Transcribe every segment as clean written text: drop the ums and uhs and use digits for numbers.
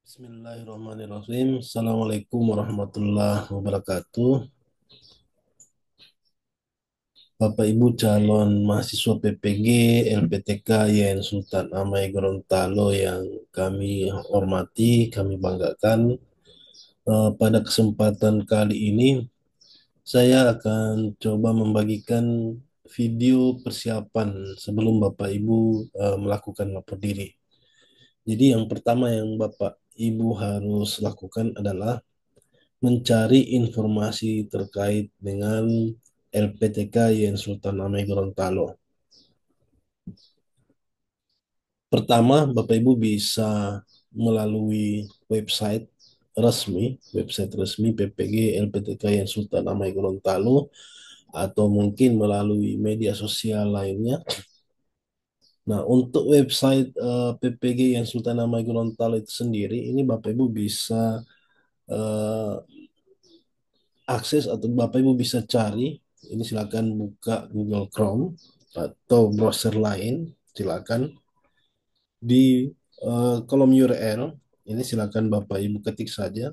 Bismillahirrahmanirrahim. Assalamualaikum warahmatullahi wabarakatuh. Bapak Ibu calon mahasiswa PPG LPTK YN Sultan Amai Gorontalo yang kami hormati, kami banggakan. Pada kesempatan kali ini, saya akan coba membagikan video persiapan sebelum Bapak Ibu melakukan lapor diri. Jadi yang pertama yang Bapak Ibu harus lakukan adalah mencari informasi terkait dengan LPTK Yen Sultan Amai Gorontalo. Pertama, Bapak Ibu bisa melalui website resmi PPG LPTK Yen Sultan Amai Gorontalo, atau mungkin melalui media sosial lainnya. Nah, untuk website PPG Yen Sultan Amai Gorontalo itu sendiri, ini Bapak Ibu bisa eh, akses atau Bapak Ibu bisa cari. Ini silakan buka Google Chrome atau browser lain, silakan di kolom URL ini silakan Bapak Ibu ketik saja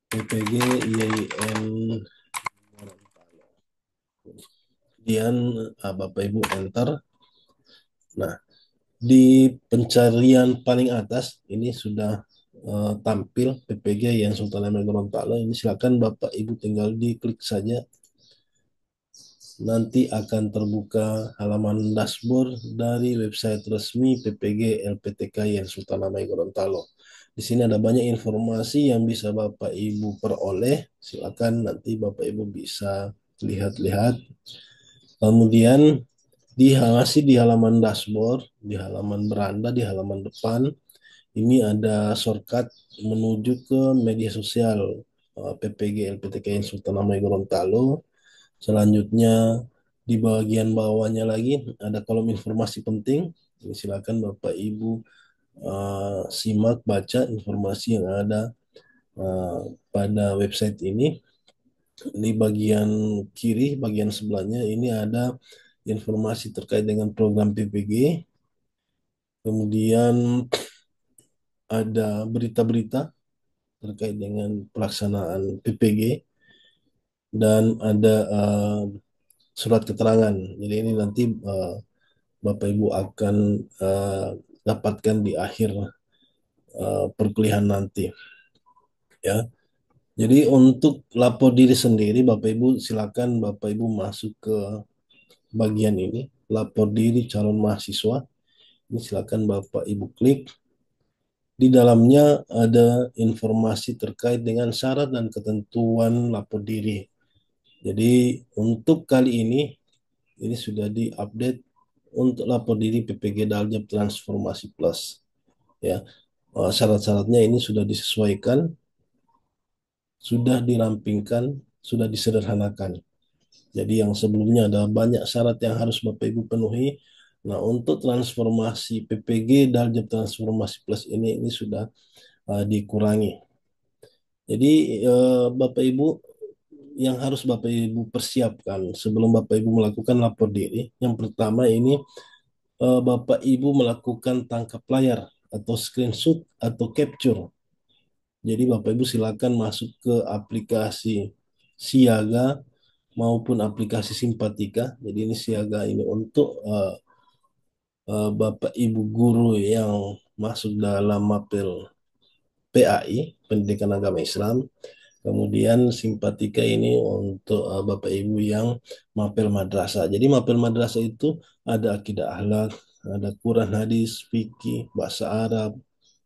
PPG IAIN, kemudian Bapak Ibu enter. Nah, di pencarian paling atas ini sudah tampil PPG yang Sultan Hamid Gorontalo. Ini silakan Bapak Ibu tinggal diklik saja, nanti akan terbuka halaman dashboard dari website resmi PPG LPTK yang Sultan Hamid Gorontalo. Di sini ada banyak informasi yang bisa Bapak Ibu peroleh. Silakan nanti Bapak Ibu bisa lihat-lihat. Kemudian masih di halaman dashboard, di halaman beranda, di halaman depan, ini ada shortcut menuju ke media sosial PPG LPTK Sultan Hamid Gorontalo. Selanjutnya di bagian bawahnya lagi ada kolom informasi penting. Ini silakan Bapak Ibu simak, baca informasi yang ada uh, pada website ini. Di bagian kiri, bagian sebelahnya ini ada informasi terkait dengan program PPG. Kemudian ada berita-berita terkait dengan pelaksanaan PPG dan ada surat keterangan. Jadi ini nanti Bapak Ibu akan uh, dapatkan di akhir perkuliahan nanti, ya. Jadi untuk lapor diri sendiri, Bapak Ibu silakan Bapak Ibu masuk ke bagian ini, lapor diri calon mahasiswa. Ini silakan Bapak Ibu klik. Di dalamnya ada informasi terkait dengan syarat dan ketentuan lapor diri. Jadi untuk kali ini sudah diupdate untuk lapor diri PPG Daljab Transformasi Plus, ya. Syarat-syaratnya ini sudah disesuaikan, sudah dirampingkan, sudah disederhanakan. Jadi yang sebelumnya ada banyak syarat yang harus Bapak Ibu penuhi. Nah, untuk transformasi PPG Daljab Transformasi Plus ini sudah dikurangi. Jadi Bapak Ibu yang harus Bapak Ibu persiapkan sebelum Bapak Ibu melakukan lapor diri. Yang pertama ini Bapak Ibu melakukan tangkap layar atau screenshot atau capture. Jadi Bapak Ibu silakan masuk ke aplikasi Siaga maupun aplikasi Simpatika. Jadi ini Siaga ini untuk Bapak Ibu guru yang masuk dalam mapel PAI, Pendidikan Agama Islam. Kemudian Simpatika ini untuk Bapak Ibu yang mapel madrasah. Jadi mapel madrasah itu ada akidah akhlak, ada Quran hadis, fikih, bahasa Arab,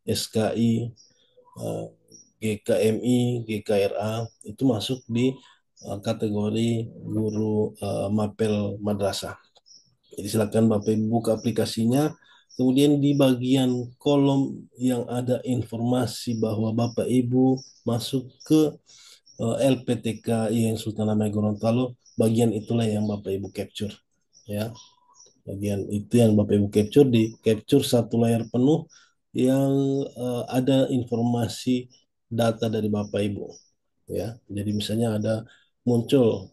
SKI, eh, GKMI, GKRA itu masuk di kategori guru mapel madrasah. Jadi silakan Bapak Ibu buka aplikasinya. Kemudian di bagian kolom yang ada informasi bahwa Bapak Ibu masuk ke LPTK yang Sultan Hamid Gorontalo, bagian itulah yang Bapak Ibu capture, ya. Bagian itu yang Bapak Ibu capture, di capture satu layar penuh yang ada informasi data dari Bapak Ibu, ya. Jadi misalnya ada muncul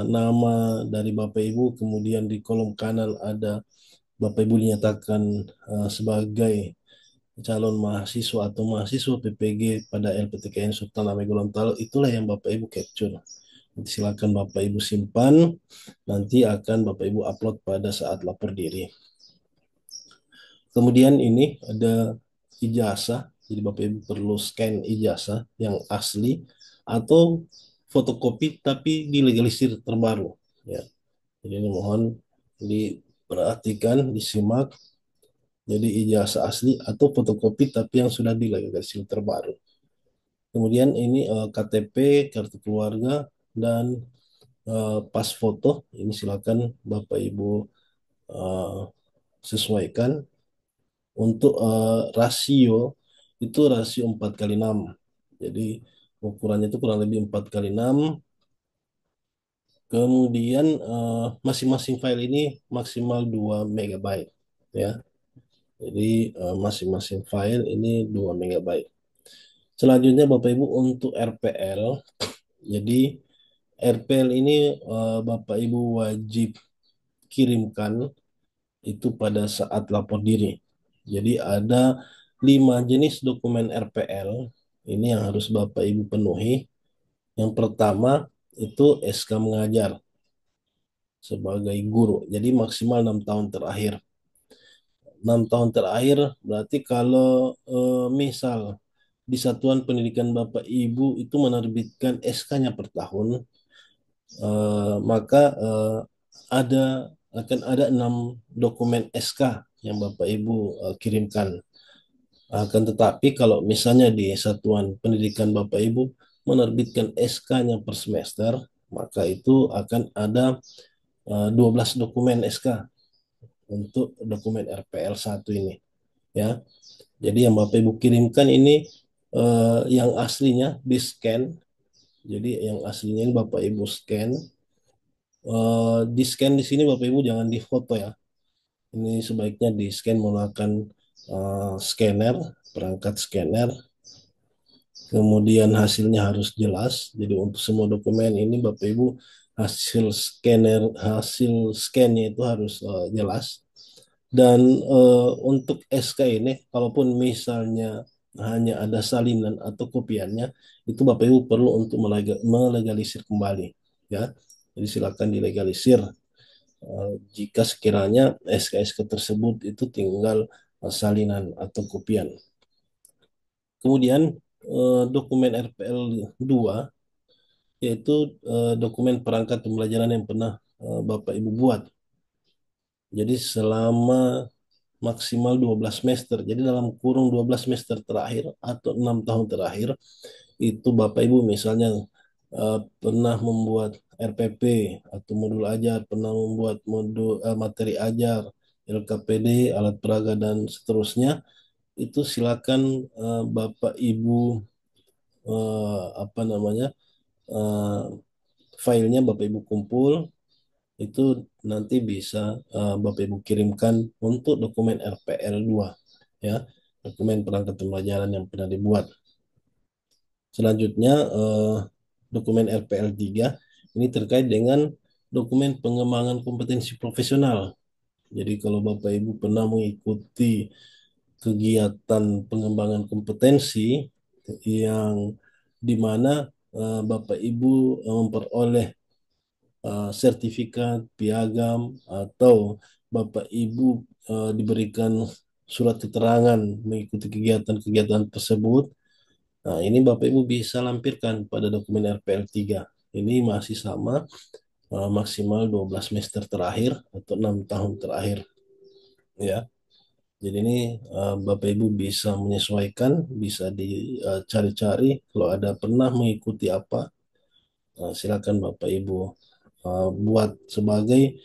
nama dari Bapak Ibu, kemudian di kolom kanan ada Bapak Ibu dinyatakan sebagai calon mahasiswa atau mahasiswa PPG pada LPTKN Sultan Hamid Gorontalo, itulah yang Bapak Ibu capture. Nanti silakan Bapak Ibu simpan, nanti akan Bapak Ibu upload pada saat lapor diri. Kemudian ini ada ijazah, jadi Bapak Ibu perlu scan ijazah yang asli atau fotokopi tapi dilegalisir terbaru. Ya, jadi ini mohon diperhatikan, disimak. Jadi ijazah asli atau fotokopi tapi yang sudah dilegalisir terbaru. Kemudian ini KTP, kartu keluarga, dan pas foto. Ini silakan Bapak Ibu eh, sesuaikan. Untuk rasio itu rasio 4 kali 6. Jadi ukurannya itu kurang lebih 4 kali 6. Kemudian masing-masing file ini maksimal 2 MB ya. Jadi masing-masing file ini 2 MB. Selanjutnya Bapak Ibu untuk RPL. Jadi RPL ini Bapak Ibu wajib kirimkan itu pada saat lapor diri. Jadi ada 5 jenis dokumen RPL ini yang harus Bapak Ibu penuhi. Yang pertama itu SK mengajar sebagai guru. Jadi maksimal 6 tahun terakhir. 6 tahun terakhir berarti kalau misal di satuan pendidikan Bapak Ibu itu menerbitkan SK-nya per tahun, maka ada akan ada 6 dokumen SK yang Bapak Ibu kirimkan. Akan tetapi kalau misalnya di satuan pendidikan Bapak Ibu menerbitkan SK-nya per semester, maka itu akan ada 12 dokumen SK untuk dokumen RPL 1 ini. Ya, jadi yang Bapak Ibu kirimkan ini yang aslinya di scan. Jadi yang aslinya ini Bapak Ibu scan. Di scan di sini Bapak Ibu jangan di foto ya. Ini sebaiknya di scan menggunakan scanner, perangkat scanner. Kemudian hasilnya harus jelas. Jadi untuk semua dokumen ini Bapak Ibu hasil scannya itu harus jelas. Dan untuk SK ini, kalaupun misalnya hanya ada salinan atau kopiannya, itu Bapak Ibu perlu untuk melegalisir kembali, ya. Jadi silakan dilegalisir jika sekiranya SK-SK tersebut itu tinggal salinan atau kopian. Kemudian dokumen RPL 2 yaitu dokumen perangkat pembelajaran yang pernah Bapak Ibu buat. Jadi selama maksimal 12 semester. Jadi dalam kurung 12 semester terakhir atau 6 tahun terakhir itu Bapak Ibu misalnya pernah membuat RPP atau modul ajar, pernah membuat modul materi ajar, LKPD, alat peraga dan seterusnya, itu silakan Bapak Ibu apa namanya eh, filenya Bapak Ibu kumpul, itu nanti bisa Bapak Ibu kirimkan untuk dokumen RPL 2 ya, dokumen perangkat pembelajaran yang pernah dibuat. Selanjutnya dokumen RPL 3 ini terkait dengan dokumen pengembangan kompetensi profesional. Jadi kalau Bapak Ibu pernah mengikuti kegiatan pengembangan kompetensi yang di mana Bapak Ibu memperoleh sertifikat, piagam, atau Bapak Ibu diberikan surat keterangan mengikuti kegiatan-kegiatan tersebut. Nah, ini Bapak Ibu bisa lampirkan pada dokumen RPL 3. Ini masih sama, maksimal 12 semester terakhir atau 6 tahun terakhir. Ya, jadi ini Bapak Ibu bisa menyesuaikan, bisa dicari-cari. Kalau ada pernah mengikuti apa, silakan Bapak Ibu buat sebagai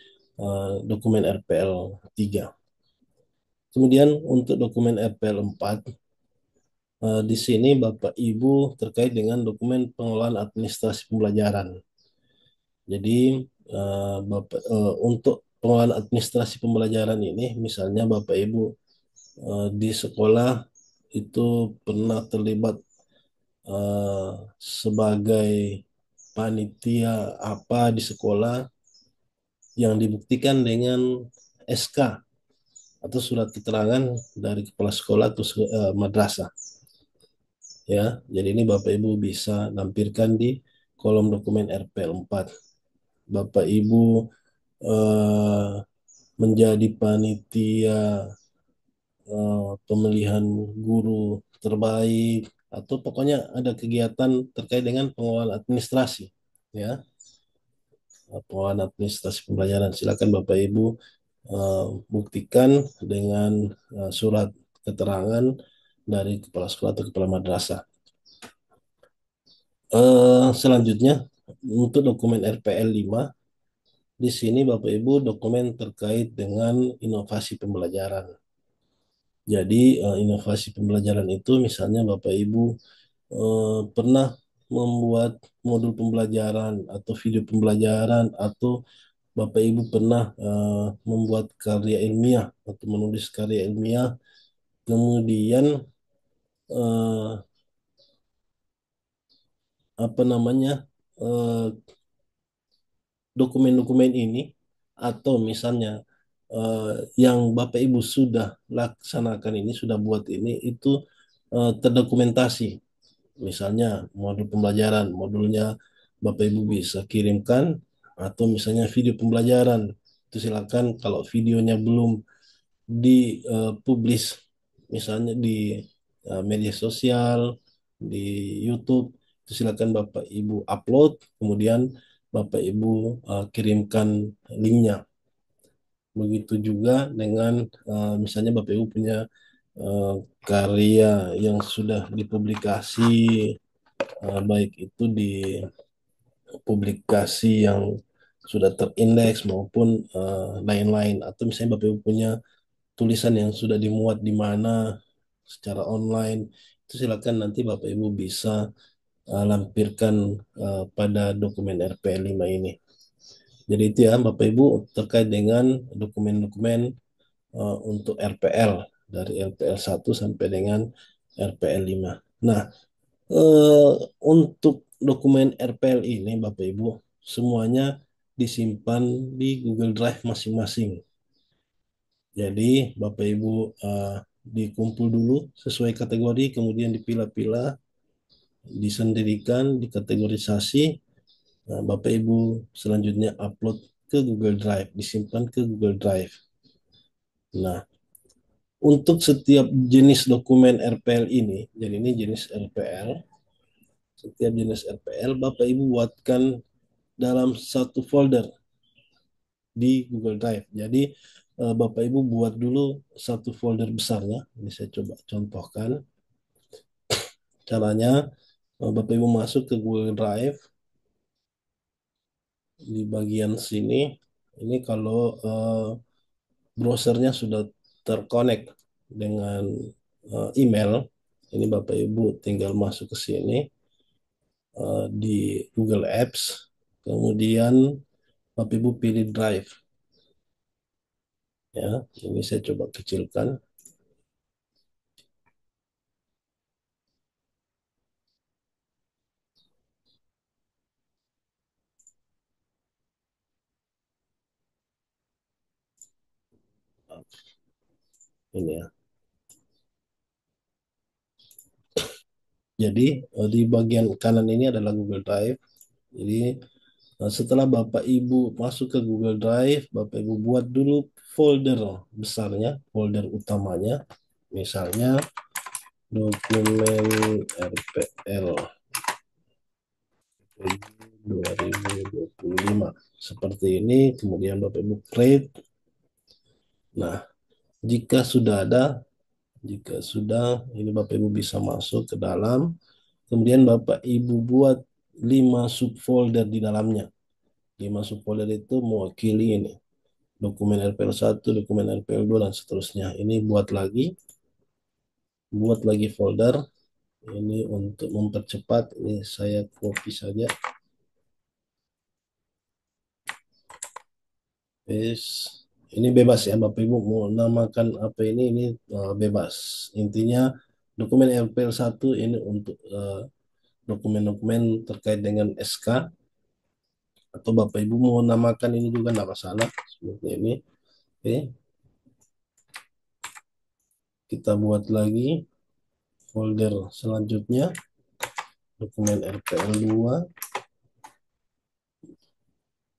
dokumen RPL 3. Kemudian untuk dokumen RPL 4, di sini Bapak Ibu terkait dengan dokumen pengelolaan administrasi pembelajaran. Jadi untuk pengelolaan administrasi pembelajaran ini, misalnya Bapak Ibu di sekolah itu pernah terlibat eh, sebagai panitia apa di sekolah yang dibuktikan dengan SK atau surat keterangan dari kepala sekolah atau madrasah ya. Jadi ini Bapak Ibu bisa lampirkan di kolom dokumen RPL 4. Bapak Ibu eh, menjadi panitia pemilihan guru terbaik atau pokoknya ada kegiatan terkait dengan pengelolaan administrasi ya, pengelolaan administrasi pembelajaran. Silakan Bapak Ibu buktikan dengan surat keterangan dari kepala sekolah atau kepala madrasah. Selanjutnya untuk dokumen RPL 5, di sini Bapak Ibu dokumen terkait dengan inovasi pembelajaran. Jadi inovasi pembelajaran itu misalnya Bapak Ibu pernah membuat modul pembelajaran atau video pembelajaran atau Bapak Ibu pernah membuat karya ilmiah atau menulis karya ilmiah, kemudian eh, apa namanya eh, dokumen-dokumen ini atau misalnya yang Bapak Ibu sudah laksanakan ini, sudah buat ini itu terdokumentasi. Misalnya modul pembelajaran, modulnya Bapak Ibu bisa kirimkan atau misalnya video pembelajaran. Itu silakan kalau videonya belum dipublish misalnya di media sosial, di YouTube, itu silakan Bapak Ibu upload, kemudian Bapak Ibu kirimkan linknya. Begitu juga dengan misalnya Bapak Ibu punya eh, karya yang sudah dipublikasi, baik itu di publikasi yang sudah terindeks maupun lain-lain, atau misalnya Bapak Ibu punya tulisan yang sudah dimuat di mana secara online, itu silakan nanti Bapak Ibu bisa lampirkan pada dokumen RPL 5 ini. Jadi itu ya Bapak Ibu terkait dengan dokumen-dokumen untuk RPL dari RPL 1 sampai dengan RPL 5. Nah, eh, untuk dokumen RPL ini Bapak Ibu semuanya disimpan di Google Drive masing-masing. Jadi Bapak Ibu dikumpul dulu sesuai kategori, kemudian dipilah-pilah, disendirikan, dikategorisasi. Nah, Bapak Ibu selanjutnya upload ke Google Drive, disimpan ke Google Drive. Nah, untuk setiap jenis dokumen RPL ini, jadi ini jenis RPL, setiap jenis RPL Bapak Ibu buatkan dalam satu folder di Google Drive. Jadi Bapak Ibu buat dulu satu folder besarnya. Ini saya coba contohkan. Caranya Bapak Ibu masuk ke Google Drive di bagian sini. Ini kalau browsernya sudah terkonek dengan email, ini Bapak Ibu tinggal masuk ke sini di Google Apps, kemudian Bapak Ibu pilih Drive. Ya, ini saya coba kecilkan. Ini ya. Jadi di bagian kanan ini adalah Google Drive. Jadi setelah Bapak Ibu masuk ke Google Drive, Bapak Ibu buat dulu folder besarnya, folder utamanya. Misalnya dokumen RPL 2025. Seperti ini, kemudian Bapak Ibu create. Nah, jika sudah ada, jika sudah, ini Bapak Ibu bisa masuk ke dalam. Kemudian Bapak Ibu buat 5 subfolder di dalamnya. 5 subfolder itu mewakili ini. Dokumen RPL 1, dokumen RPL 2, dan seterusnya. Ini buat lagi folder. Ini untuk mempercepat, ini saya copy saja. Yes. Ini bebas ya Bapak Ibu mau namakan apa ini bebas. Intinya dokumen RPL 1 ini untuk dokumen-dokumen terkait dengan SK, atau Bapak Ibu mau namakan ini juga tidak masalah seperti ini. Oke. Kita buat lagi folder selanjutnya, dokumen RPL2,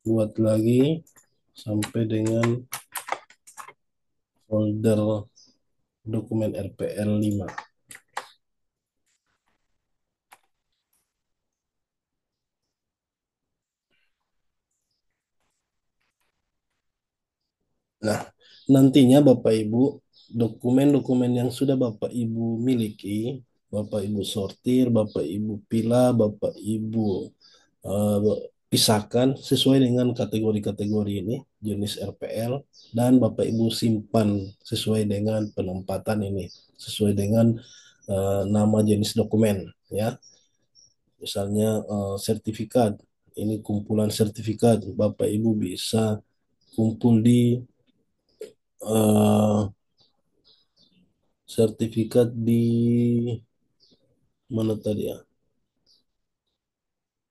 buat lagi sampai dengan folder dokumen RPL5. Nah, nantinya Bapak Ibu, dokumen-dokumen yang sudah Bapak Ibu miliki, Bapak Ibu sortir, Bapak Ibu pilah, Bapak Ibu eh, pisahkan sesuai dengan kategori-kategori ini, jenis RPL, dan Bapak Ibu simpan sesuai dengan penempatan ini, sesuai dengan nama jenis dokumen, ya. Misalnya sertifikat, ini kumpulan sertifikat, Bapak Ibu bisa kumpul di eh, sertifikat di mana tadi ya?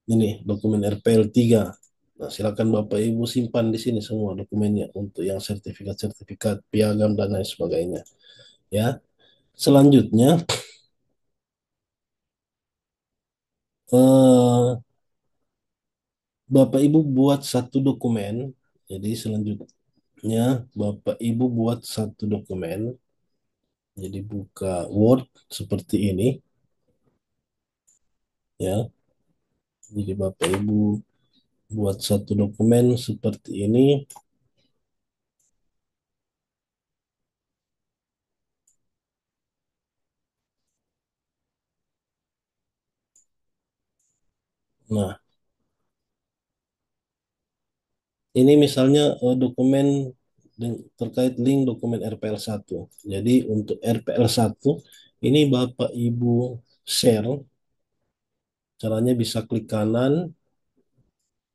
Ini dokumen RPL 3. Nah, silakan Bapak Ibu simpan di sini semua dokumennya untuk yang sertifikat-sertifikat piagam dan lain sebagainya, ya. Selanjutnya eh, Bapak Ibu buat satu dokumen. Jadi selanjutnya Bapak Ibu buat satu dokumen. Jadi buka Word seperti ini, ya. Jadi Bapak Ibu buat satu dokumen seperti ini. Nah, ini misalnya dokumen terkait link dokumen RPL 1. Jadi untuk RPL 1 ini Bapak Ibu share, caranya bisa klik kanan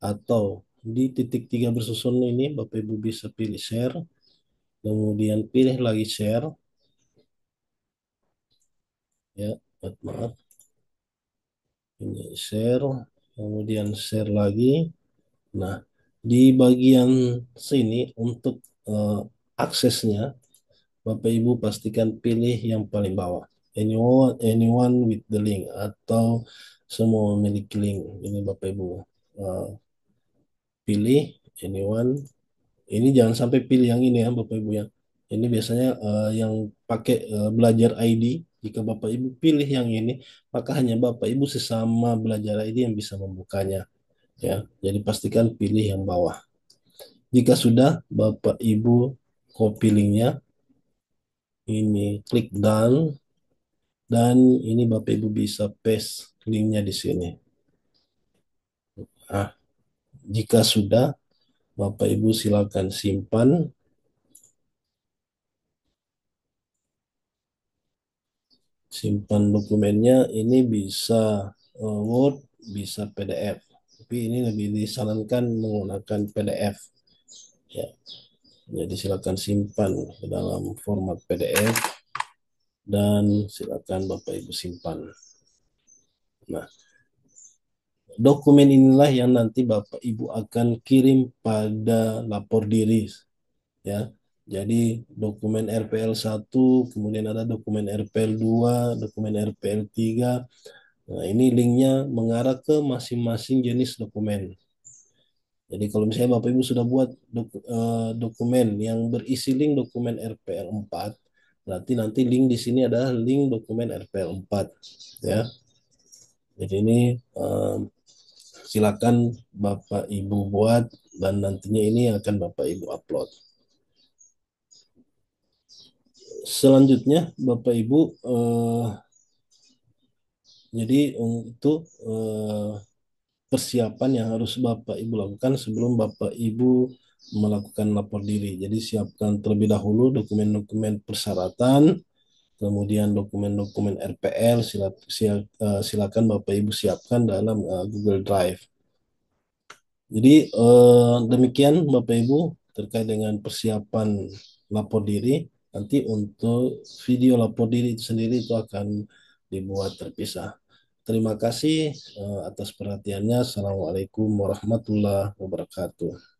atau di titik 3 bersusun ini Bapak Ibu bisa pilih share, kemudian pilih lagi share, ya, maaf, ini share, kemudian share lagi. Nah, di bagian sini untuk eh, aksesnya Bapak Ibu pastikan pilih yang paling bawah. Anyone with the link atau semua memiliki link. Ini Bapak Ibu uh, pilih anyone. Ini jangan sampai pilih yang ini ya Bapak Ibu ya. Ini biasanya yang pakai belajar ID. Jika Bapak Ibu pilih yang ini, maka hanya Bapak Ibu sesama belajar ID yang bisa membukanya, ya. Jadi pastikan pilih yang bawah. Jika sudah Bapak Ibu copy linknya, ini klik done. Dan ini Bapak Ibu bisa paste linknya di sini. Nah, jika sudah, Bapak Ibu silakan simpan, simpan dokumennya. Ini bisa Word, bisa PDF. Tapi ini lebih disarankan menggunakan PDF. Ya, jadi silakan simpan ke dalam format PDF dan silakan Bapak Ibu simpan. Nah, dokumen inilah yang nanti Bapak Ibu akan kirim pada lapor diri, ya. Jadi dokumen RPL 1, kemudian ada dokumen RPL 2, dokumen RPL 3. Nah, ini linknya mengarah ke masing-masing jenis dokumen. Jadi kalau misalnya Bapak Ibu sudah buat dokumen yang berisi link dokumen RPL 4, berarti nanti link di sini adalah link dokumen RPL 4, ya. Jadi ini silakan Bapak Ibu buat dan nantinya ini akan Bapak Ibu upload. Selanjutnya Bapak Ibu jadi untuk persiapan yang harus Bapak Ibu lakukan sebelum Bapak Ibu melakukan lapor diri. Jadi siapkan terlebih dahulu dokumen-dokumen persyaratan, kemudian dokumen-dokumen RPL silakan Bapak Ibu siapkan dalam Google Drive. Jadi demikian Bapak Ibu terkait dengan persiapan lapor diri. Nanti untuk video lapor diri itu sendiri itu akan dibuat terpisah. Terima kasih atas perhatiannya. Assalamualaikum warahmatullahi wabarakatuh.